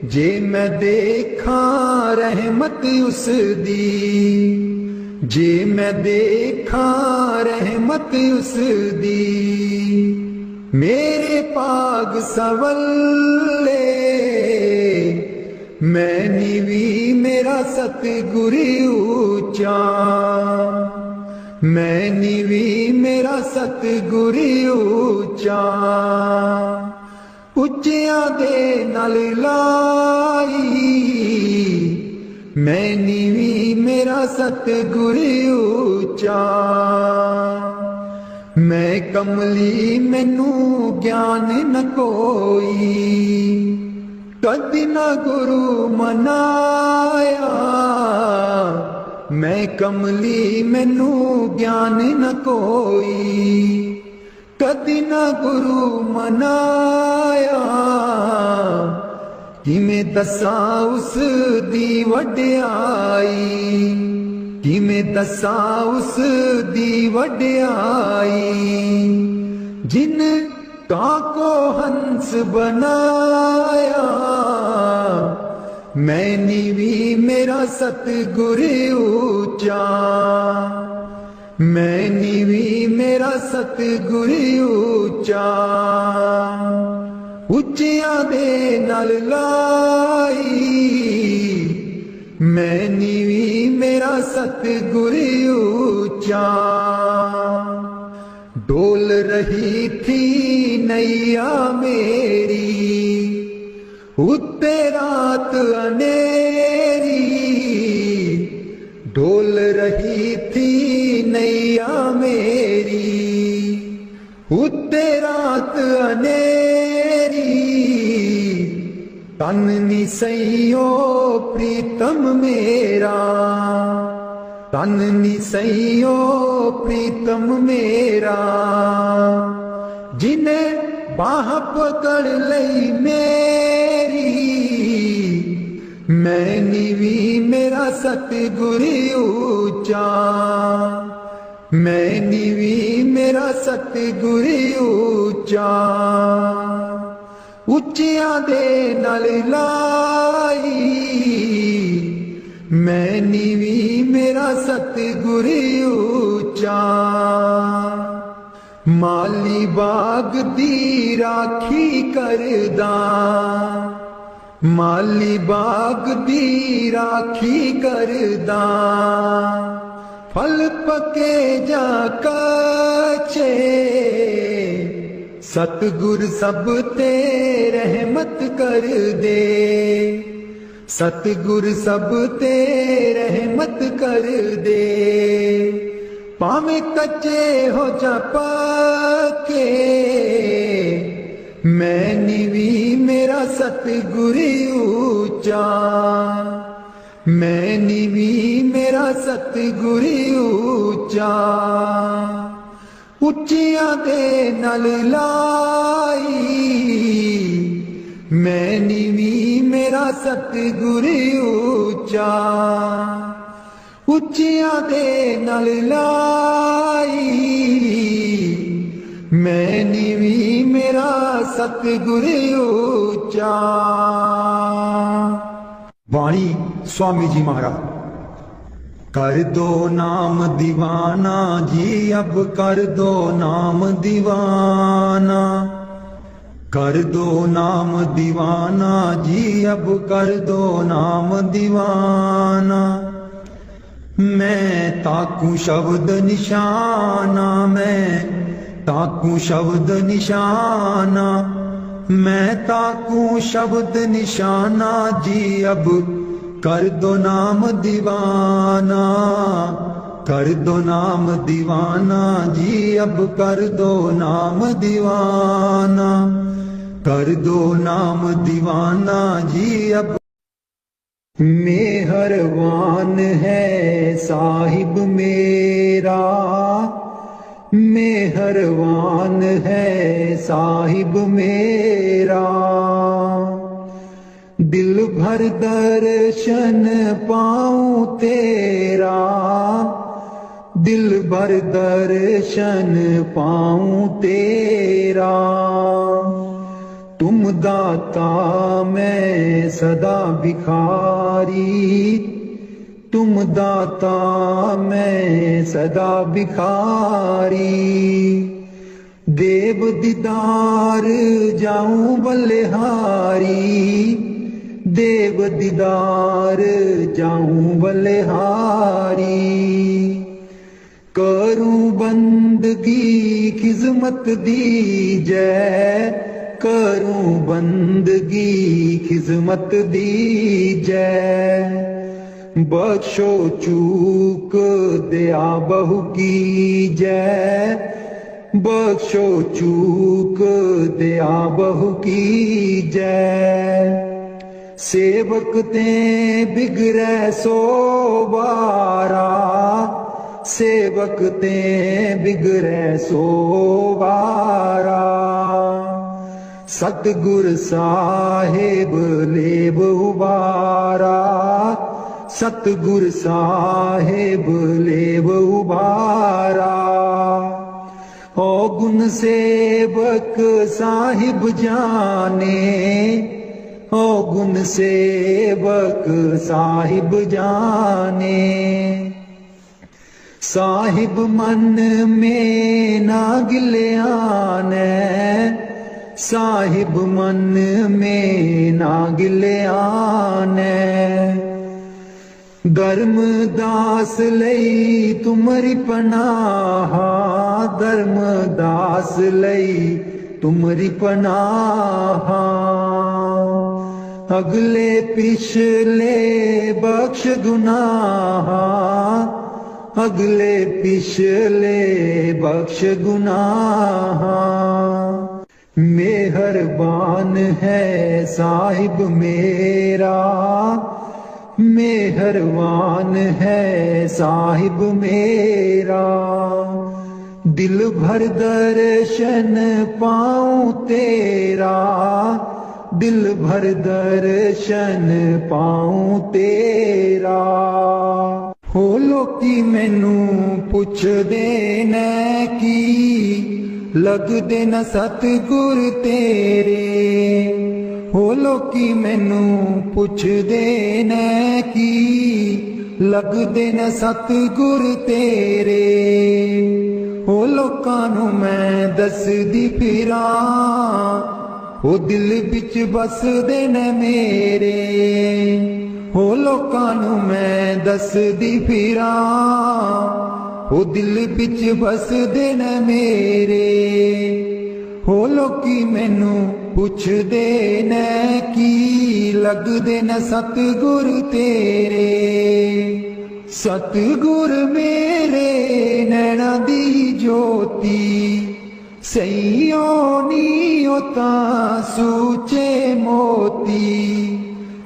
जे मैं देखा रहमत उस दी, जे मैं देखा रहमत उस दी। मेरे पाग सवल्ले, मैं नीवी मेरा सतगुर ऊंचा। मैं नीवी मेरा सतगुर ऊंचा। उच्चियां दे नाल लाई, मैं नीवी मेरा सतगुर ऊंचा। मैं कमली मैनू ज्ञान न कोई, कदी ना गुरु मनाया। मैं कमली मैनू ज्ञान न कोई, कदी ना गुरु मनाया। किमें दसां उस दी वड्याई, किमें दसां उस दी वड्याई। जिन कां को हंस बनाया, मैं नीवी मेरा सतगुर ऊंचा। मैं नीवी मेरा सतगुर ऊंचा। उच्चियां दे नाल लाई, मैं नीवी मेरा सतगुर ऊंचा। डोल रही थी नैया मेरी, उत्ते रात अनेरी। डोल रही थी नैया मेरी, उत्ते रात अनेरी। तन नी सहियो प्रीतम मेरा, तन नी सहियो प्रीतम मेरा। जिन्हें बाह पकड़ लई मेरी, मैं नीवी मेरा सतगुर ऊंचा। मैं नीवी मेरा सतगुर ऊंचा। उच्चियां दे नाल लाई, मैं नीवी मेरा सतगुर ऊंचा। माली बाग दी राखी करदा, माली बाग दी राखी करदा। फल पके जा कच्चे, सतगुर सब ते रहमत कर दे, सतगुर सब ते रहमत कर दे। भावें कच्चे हो जा पक्के, मैं नीवी मेरा सतगुर ऊंचा, मैं नीवी मेरा सतगुर ऊंचा। उच्चियां दे नल लाई, मैं नीवी मेरा सतगुर ऊंचा। उच्चियां दे नल लाई, मैं नीवी मेरा सतगुर ऊंचा। बाणी स्वामी जी महाराज। कर दो नाम दीवाना जी, अब कर दो नाम दीवाना, कर दो नाम दीवाना जी, अब कर दो नाम दीवाना। मैं ताकू शब्द निशाना, मैं ताकू शब्द निशाना, मैं ताकू शब्द निशाना जी, अब कर दो नाम दीवाना, कर दो नाम दीवाना जी, अब कर दो नाम दीवाना, कर दो नाम दीवाना जी अब। मेहरबान है साहिब मेरा, मेहरबान है साहिब मेरा। दिल भर दर्शन पाऊं तेरा, दिल भर दर्शन पाऊं तेरा। तुम दाता मैं सदा भिखारी, तुम दाता मैं सदा भिखारी। देव दीदार जाऊं बलिहारी, देव दीदार जाऊं बलिहारी। करूं बंदगी खिजमत दी जय, करूं बंदगी खिजमत दी जय। बख्शो चूक दया बहु की जय, बख्शो चूक दया बहु की जय। सेवक ते बिगड़े सो बारा, सेवक ते बिगड़े सो बारा। सतगुर साहिब लेब उबारा, सतगुर साहिब लेब उबारा। ओ गुण सेवक साहिब जाने, ओ गुण सेवक साहिब जाने। साहिब मन में ना गिल्याने, साहिब मन में ना गिल्याने। धर्मदास लई तुमरी पनाह, धर्मदास लई तुमरी पनाह। अगले पिछले बख्श गुनाह, अगले पिछले बख्श गुनाह। मेहरबान है साहिब मेरा, मेहरबान है साहिब मेरा। दिल भर दर्शन पाऊं तेरा, दिल भर दर्शन पाऊं तेरा। हो लोकी मैनू पुछदे ने की, लगदे न सतगुर तेरे। हो लोकी मैनू पुछदे ने की, लगदे न सतगुर तेरे। हो लोकां नू मैं दसदी फिरां, ओ दिल बिच बसदे ने मेरे। हो लोकां नूं मैं दसदी फिरां, हो दिल विच बसदे ने मेरे। हो लोकी मैनू पुछदे ने की लगदे न सतगुर तेरे। सतगुर मेरे नैना दी ज्योति, सईयों नीओ तां सूचे मोती।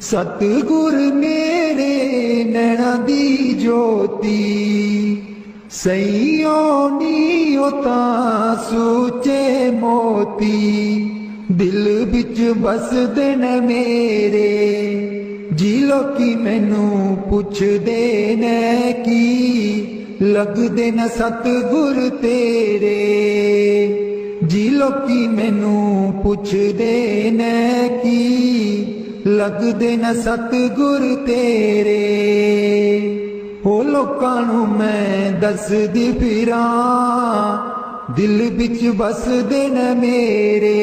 सतगुर मेरे नैना दी ज्योति, सईयों नीओ तां सूचे मोती। दिल विच बसदे ने मेरे, जी लोकी मैनू पुछदे ने की लगदे न सतगुर तेरे। जी लोकी मैनू पुछदे ने की लगदे न सतगुर तेरे। हो लोकां नूं मैं दसदी फिरां, दिल विच बसदे न मेरे।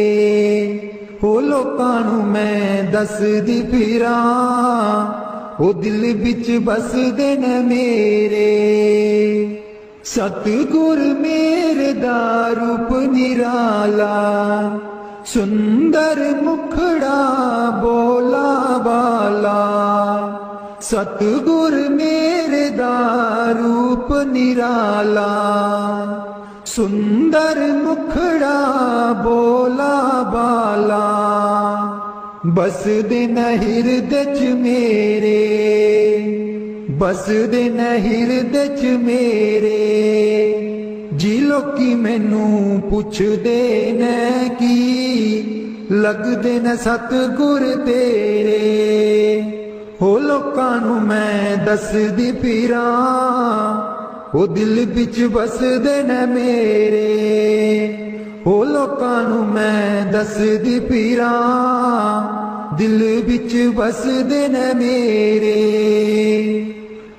हो लोकां नूं मैं दसदी फिरां, हो दिल विच बसदे न मेरे। सतगुर मेरे दा रूप निराला, सुंदर मुखड़ा बोला बाला। सतगुर मेरे दा रूप निराला, सुंदर मुखड़ा बोला बाला। बसदे न हिरदे च मेरे, बसदे न हिरदे च मेरे। जी लोकी मैनू पुछदे ने की लगदे न सतगुर तेरे। हो लोकां नूं मैं दसदी फिरां, हो दिल विच बसदे न मेरे। हो लोकां नूं मैं दसदी फिरां, दिल विच बसदे न मेरे।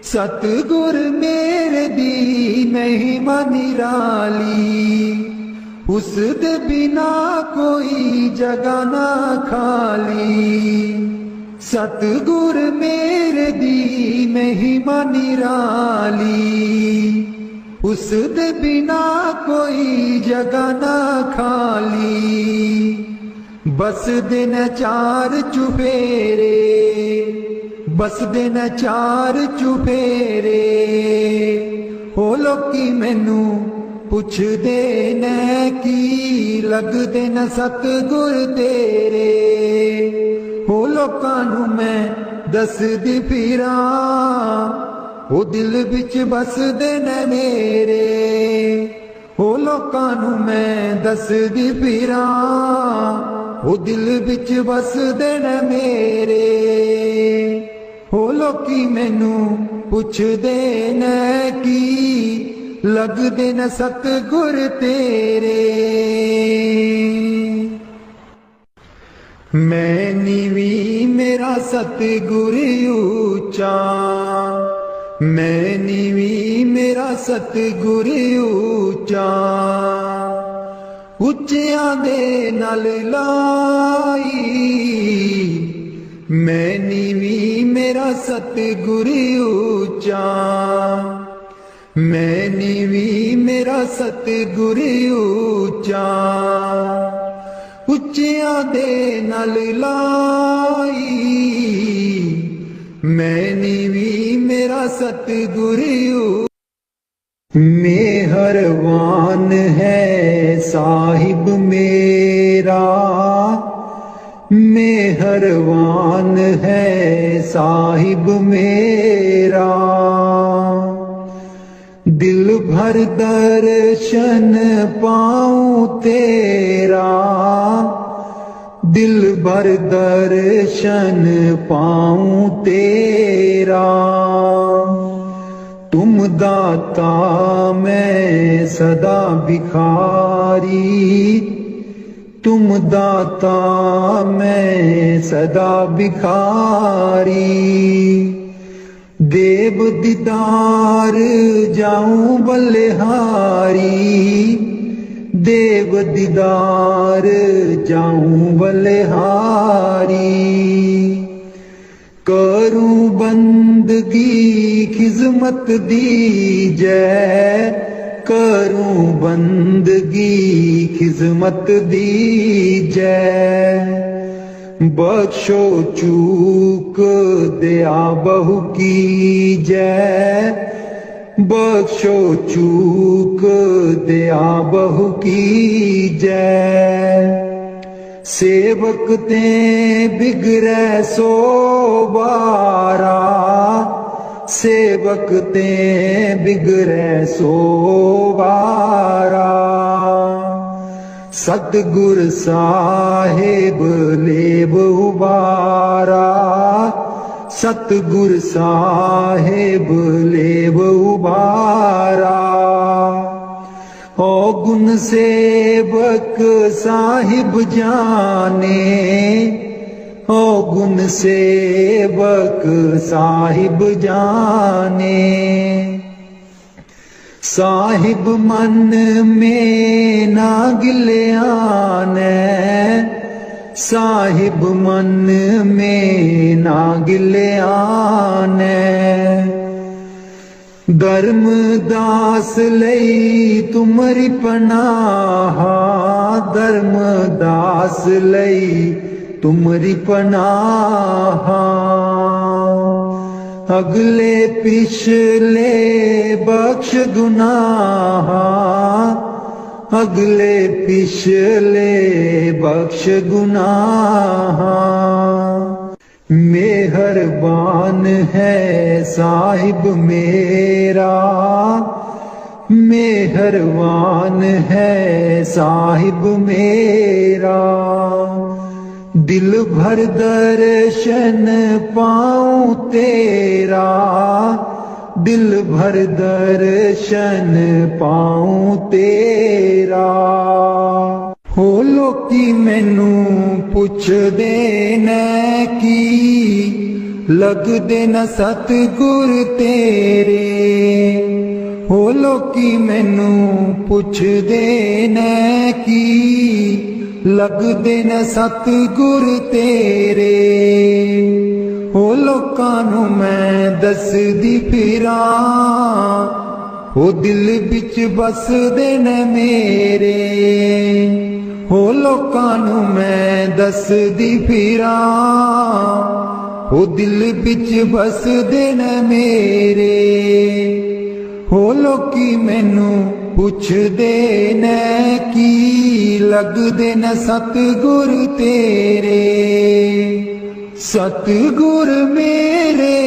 सतगुर मेरे दी महिमा निराली, उस दे बिना कोई जगह ना खाली। सतगुर मेरे दी महिमा निराली, उस दे बिना कोई जगह ना खाली। बसदे न चार चुफेरे, बसदे न चार चुफेरे। हो लोकी मैनू पुछदे ने की लगदे न सतगुर तेरे। हो लोकां नूं मैं दसदी फिरां, हो दिल विच बसदे न मेरे। हो लोकां नूं मैं दसदी फिरां, हो दिल विच बसदे न मेरे। हो लोकी मैनू पुछदे ने की लगदे न सतगुर तेरे। मैं नीवी मेरा सतगुर ऊंचा, मैं नीवी मेरा सतगुर ऊंचा। उच्चियां दे नाल लाई, मैं नीवी मेरा सतगुर ऊंचा। मैं नीवी मेरा सतगुर ऊंचा। उच्चियां दे नाल लाई, मैं नीवी मेरा सतगुर मेहरबान है साहिब मेरा, मेहरबान है साहिब मेरा। दिल भर दर्शन पाऊं तेरा, दिल भर दर्शन पाऊं तेरा। तुम दाता मैं सदा भिखारी, तुम दाता मैं सदा भिखारी। देव दीदार जाऊं बलिहारी, देव दीदार जाऊं बलिहारी। करूं बंदगी खिजमत दीजै, करूं बंदगी खिजमत दीजै। बख्शो चूक दया बहु कीजै, बख्शो चूक दया बहु कीजै। सेवक ते बिगड़ै सो बारा, सेवक ते बिगड़ै सो बारा। सतगुर साहिब लेब उबारा, सतगुर साहिब लेब उबारा। ओ गुण सेवक साहिब जाने, ओ गुण सेवक साहिब जाने। साहिब मन में ना गिल्याने, साहिब मन में ना गिल्याने। धर्म दास लई तुमरी पनाह, धर्म दास लई तुमरी पनाह। अगले पिछले बख्श गुनाह, अगले पिछले बख्श गुनाह। मेहरबान है साहिब मेरा, मेहरबान है साहिब मेरा। दिल भर दर्शन पाऊं तेरा, दिल भर दर्शन पाऊं तेरा। हो लोकी मैनू पुछदे ने की, लगदे न सतगुर तेरे। हो लोकी मैनू पुछदे ने की, लगदे न सतगुर तेरे। हो लोकां नू मैं दसदी फिरां, हो दिल बिच बसदे न मेरे। हो लोकां नू मैं दसदी फिरां, हो दिल बिच बसदे न मेरे। हो लोकी मैनू पुछदे ने की, लगदे न सतगुर तेरे। सतगुर मेरे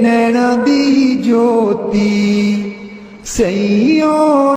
नैना दी ज्योति सैयों